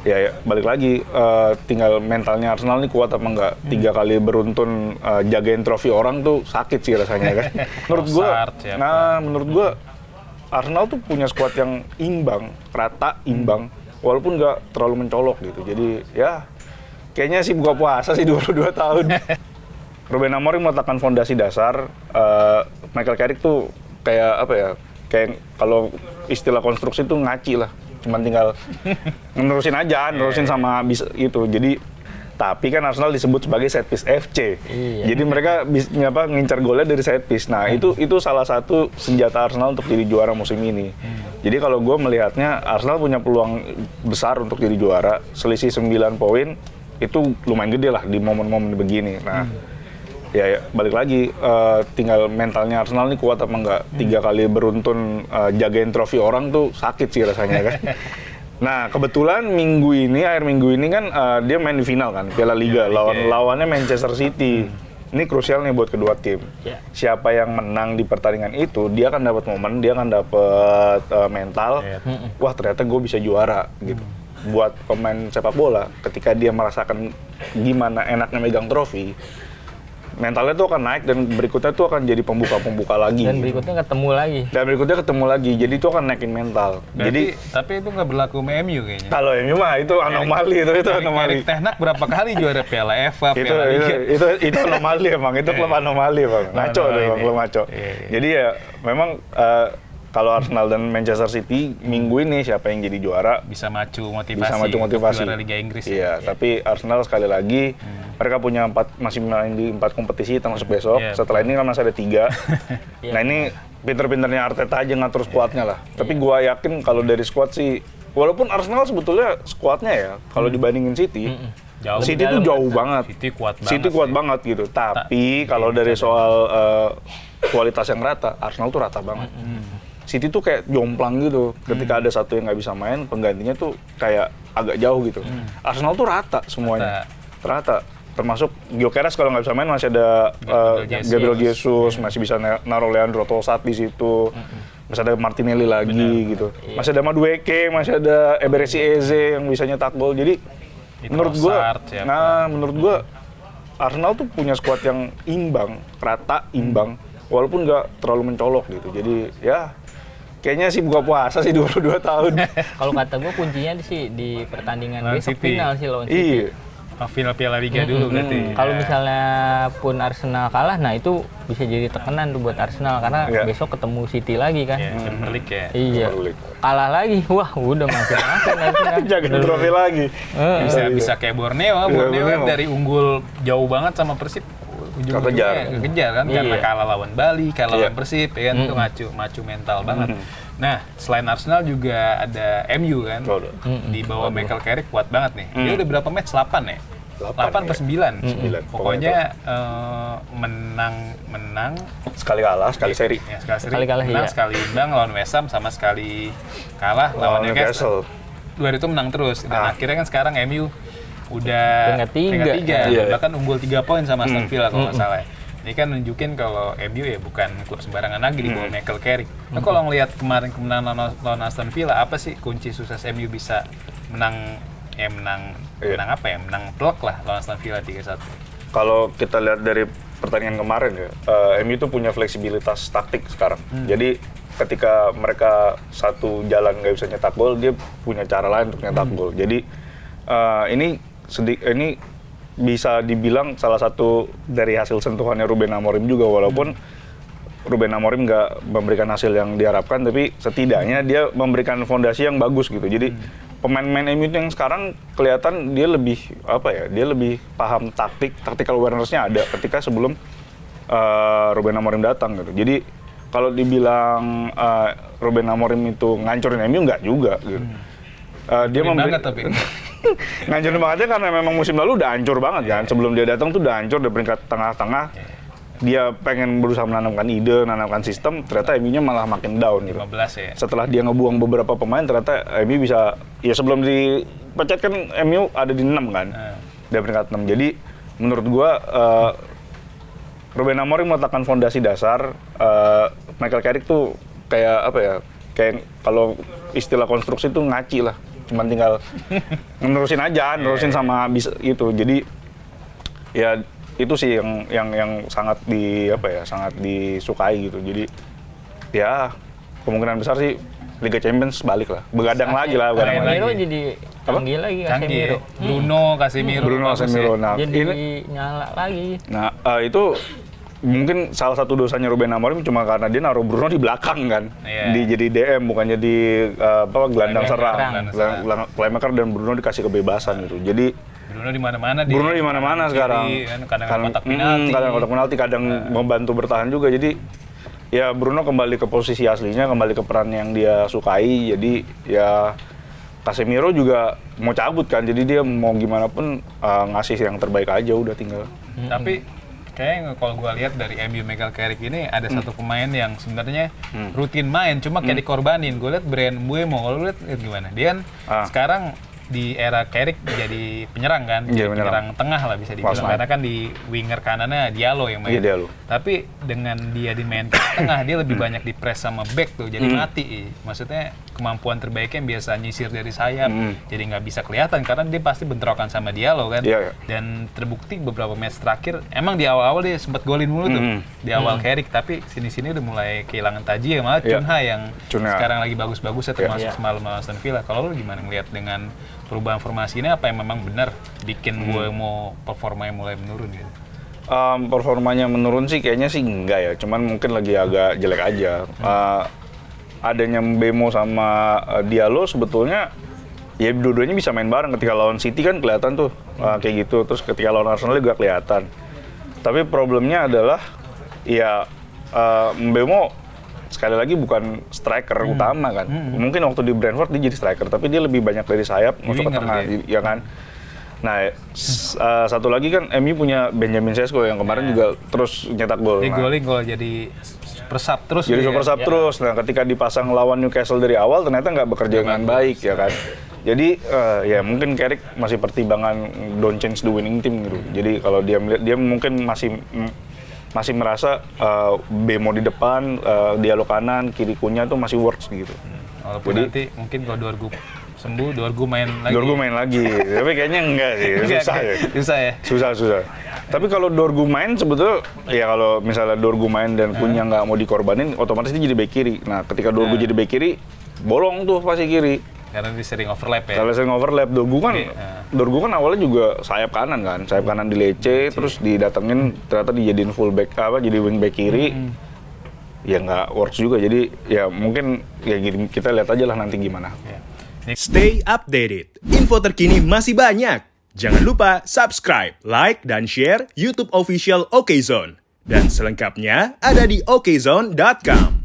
Ya, balik lagi, tinggal mentalnya Arsenal nih kuat apa enggak. 3 kali beruntun jagain trofi orang tuh sakit sih rasanya kan. Menurut gua Arsenal tuh punya skuad yang imbang, rata, imbang, walaupun nggak terlalu mencolok gitu. Jadi ya kayaknya sih buka puasa sih 22 tahun. Ruben Amorim meletakkan fondasi dasar. Michael Carrick tuh kayak apa ya? Kayak kalau istilah konstruksi tuh ngaci lah. Cuman tinggal nerusin aja, nerusin sama bisa gitu. Jadi tapi kan Arsenal disebut sebagai set piece FC. Iya. Jadi mereka ngincar golnya dari set piece. Nah, itu salah satu senjata Arsenal untuk jadi juara musim ini. Jadi kalau gue melihatnya Arsenal punya peluang besar untuk jadi juara. Selisih 9 poin itu lumayan gede lah di momen-momen begini. Nah, ya balik lagi, tinggal mentalnya Arsenal nih kuat apa enggak. 3 kali beruntun jagain trofi orang tuh sakit sih rasanya kan. Nah, kebetulan akhir minggu ini kan dia main di final kan, Piala Liga, lawannya Manchester City. Ini krusial nih buat kedua tim. Siapa yang menang di pertandingan itu, dia akan dapat momen, dia akan dapat mental. Wah, ternyata gue bisa juara gitu. Buat pemain sepak bola, ketika dia merasakan gimana enaknya megang trofi, mentalnya tuh akan naik dan berikutnya tuh akan jadi pembuka lagi. Dan berikutnya ketemu lagi. Jadi itu akan naikin mental. Berarti, tapi itu nggak berlaku sama MU kayaknya. Kalau MU mah itu anomali, itu anomali. Erik Ten Hag berapa kali juara Piala FA, Piala Liga. Itu anomali emang, itu klub anomali bang. Ngaco deh bang, klub ngaco. Jadi ya memang kalau Arsenal dan Manchester City minggu ini siapa yang jadi juara bisa macu motivasi juara Liga Inggris. Iya, tapi Arsenal sekali lagi mereka punya masih main di 4 kompetisi termasuk besok. Setelah ini kan masih ada 3. Nah, ini pinter-pinternya Arteta aja ngatur skuadnya lah. Tapi gua yakin kalau dari skuad sih, walaupun Arsenal sebetulnya skuadnya ya kalau dibandingin City, City tuh jauh banget. City kuat banget gitu. Tapi kalau dari soal kualitas yang rata, Arsenal tuh rata banget. City tuh kayak jomplang gitu. Ketika ada satu yang nggak bisa main, penggantinya tuh kayak agak jauh gitu. Arsenal tuh rata semuanya. Rata. Termasuk Gyökeres kalau nggak bisa main masih ada Gabriel Jesus, masih bisa naruh Leandro Trossard di situ. Masih ada Martinelli lagi gitu. Masih ada Madueke, masih ada Eberechi Eze yang bisa nyetak gol. Jadi menurut gua Arsenal tuh punya skuad yang imbang, rata, imbang, walaupun nggak terlalu mencolok gitu. Jadi ya kayaknya sih buka puasa sih 22 tahun. Kalau kata gue kuncinya sih di pertandingan besok final sih lawan City. Final Piala Liga dulu berarti. Kalau misalnya pun Arsenal kalah, nah itu bisa jadi tekanan tuh buat Arsenal karena besok ketemu City lagi kan. Premier League ya. Iya. Kalah lagi, wah udah makin-makin Arsenal. Jaga trofi lagi. Bisa kayak Borneo kan dari unggul jauh banget sama Persib. Kejar kan karena kalah lawan Bali, kalah lawan Persib, ya kan itu macu mental banget. Nah, selain Arsenal juga ada MU kan, di bawah Michael Carrick kuat banget nih. Dia udah berapa match? 8 ya? 8 ke 9. Pokoknya menang sekali kalah, sekali seri. Ya, sekali kalah, menang, sekali imbang lawan West Ham, sama sekali kalah lawan Newcastle. 2 itu menang terus. Dan akhirnya kan sekarang MU udah peringkat 3. Bahkan unggul 3 poin sama Aston Villa kalau nggak salah. Ini kan nunjukin kalau MU ya bukan klub sembarangan lagi di bawah Michael Carrick. Nah, kalau ngelihat kemarin kemenangan lawan Aston Villa, apa sih kunci sukses MU bisa menang telak lah lawan Aston Villa 3-1? Kalau kita lihat dari pertandingan kemarin ya, MU itu punya fleksibilitas taktik sekarang. Jadi ketika mereka satu jalan nggak bisa nyetak gol, dia punya cara lain untuk nyetak gol. Jadi ini bisa dibilang salah satu dari hasil sentuhannya Ruben Amorim juga, walaupun Ruben Amorim nggak memberikan hasil yang diharapkan, tapi setidaknya dia memberikan fondasi yang bagus gitu. Jadi pemain-pemain MU yang sekarang kelihatan dia lebih paham tactical awareness-nya ada ketika sebelum Ruben Amorim datang gitu. Jadi kalau dibilang Ruben Amorim itu ngancurin MU nggak juga gitu. Dia ngancurin bangetnya karena memang musim lalu udah hancur banget kan. Sebelum dia datang tuh udah hancur, udah peringkat tengah-tengah. Dia pengen berusaha menanamkan ide, menanamkan sistem, ternyata MU-nya malah makin down gitu. 15 ya. Setelah dia ngebuang beberapa pemain, ternyata MU bisa, ya sebelum dipecat kan MU ada di 6 kan. Dia peringkat 6. Jadi menurut gua Ruben Amorim meletakkan fondasi dasar. Michael Carrick tuh kayak apa ya? Kayak kalau istilah konstruksi tuh ngaci lah. cuman tinggal nerusin aja, nerusin sama bisa itu. Jadi ya itu sih yang sangat sangat disukai gitu. Jadi ya kemungkinan besar sih Liga Champions balik lah, begadang lagi lah. Casemiro jadi canggih lagi, Casemiro. Bruno Casemiro. Nah, jadi nyala lagi. Nah, itu mungkin salah satu dosanya Ruben Amorim cuma karena dia naruh Bruno di belakang kan. Jadi DM bukan jadi gelandang serang. Playmaker dan Bruno dikasih kebebasan gitu. Jadi Bruno di mana-mana sekarang. Kadang kotak penalti, kadang membantu bertahan juga. Jadi ya Bruno kembali ke posisi aslinya, kembali ke peran yang dia sukai. Jadi ya Casemiro juga mau cabut kan, jadi dia mau gimana pun ngasih yang terbaik aja udah tinggal. Tapi kayaknya kalau gue lihat dari MU Michael Carrick ini ada satu pemain yang sebenarnya rutin main, cuma kayak dikorbanin. Gue lihat Bryan Mbeumo, kalau lu lihat gimana? Dia sekarang di era Carrick jadi penyerang kan, jadi penyerang tengah lah bisa dibilang, karena kan di winger kanannya Diallo yang main. Tapi dengan dia di main tengah, dia lebih banyak di press sama back tuh, jadi mati. Maksudnya kemampuan terbaiknya yang biasa nyisir dari sayap, jadi nggak bisa kelihatan karena dia pasti bentrokan sama Diallo kan. Dan terbukti beberapa match terakhir, emang di awal-awal dia sempat golin mulu tuh di awal Carrick, tapi sini-sini udah mulai kehilangan taji ya, malah Cunha yang sekarang lagi bagus-bagusnya termasuk semalam Aston Villa. Kalau lu gimana ngelihat dengan perubahan formasi ini, apa yang memang benar bikin Mbeumo performanya mulai menurun gitu? Performanya menurun sih kayaknya sih enggak ya, cuman mungkin lagi agak jelek aja. Adanya Mbeumo sama Diallo sebetulnya ya dua-duanya bisa main bareng. Ketika lawan City kan kelihatan tuh kayak gitu, terus ketika lawan Arsenal juga kelihatan. Tapi problemnya adalah ya Mbeumo sekali lagi bukan striker utama kan. Mungkin waktu di Brentford dia jadi striker, tapi dia lebih banyak dari sayap masuk ke tengah, ya kan. Nah, satu lagi kan MU punya Benjamin Sesko yang kemarin juga terus nyetak gol. Dia golin kalau jadi super sub terus. Jadi super sub terus. Nah, ketika dipasang lawan Newcastle dari awal ternyata nggak bekerja dengan baik, ya kan. Jadi ya mungkin Carrick masih pertimbangan don't change the winning team gitu. Jadi kalau dia melihat, dia mungkin masih merasa Bemo di depan, Diallo kanan, kiri Cunha tuh masih works gitu. Walaupun jadi, nanti mungkin kalau Dorgu sembuh, Dorgu main lagi. Tapi kayaknya enggak sih, susah. Tapi kalau Dorgu main sebetulnya, ya kalau misalnya Dorgu main dan Cunha nggak mau dikorbanin, otomatis dia jadi bek kiri. Nah, ketika Dorgu jadi bek kiri, bolong tuh pasti kiri. Karena dia sering overlap ya? Kalau sering overlap, Dorgu kan awalnya juga sayap kanan kan, sayap kanan di Lecce, terus didatengin ternyata dijadiin fullback jadi wingback kiri, ya nggak works juga. Jadi ya mungkin ya gini, kita lihat aja lah nanti gimana. Stay updated, info terkini masih banyak. Jangan lupa subscribe, like, dan share YouTube official OKZone. Dan selengkapnya ada di okezone.com.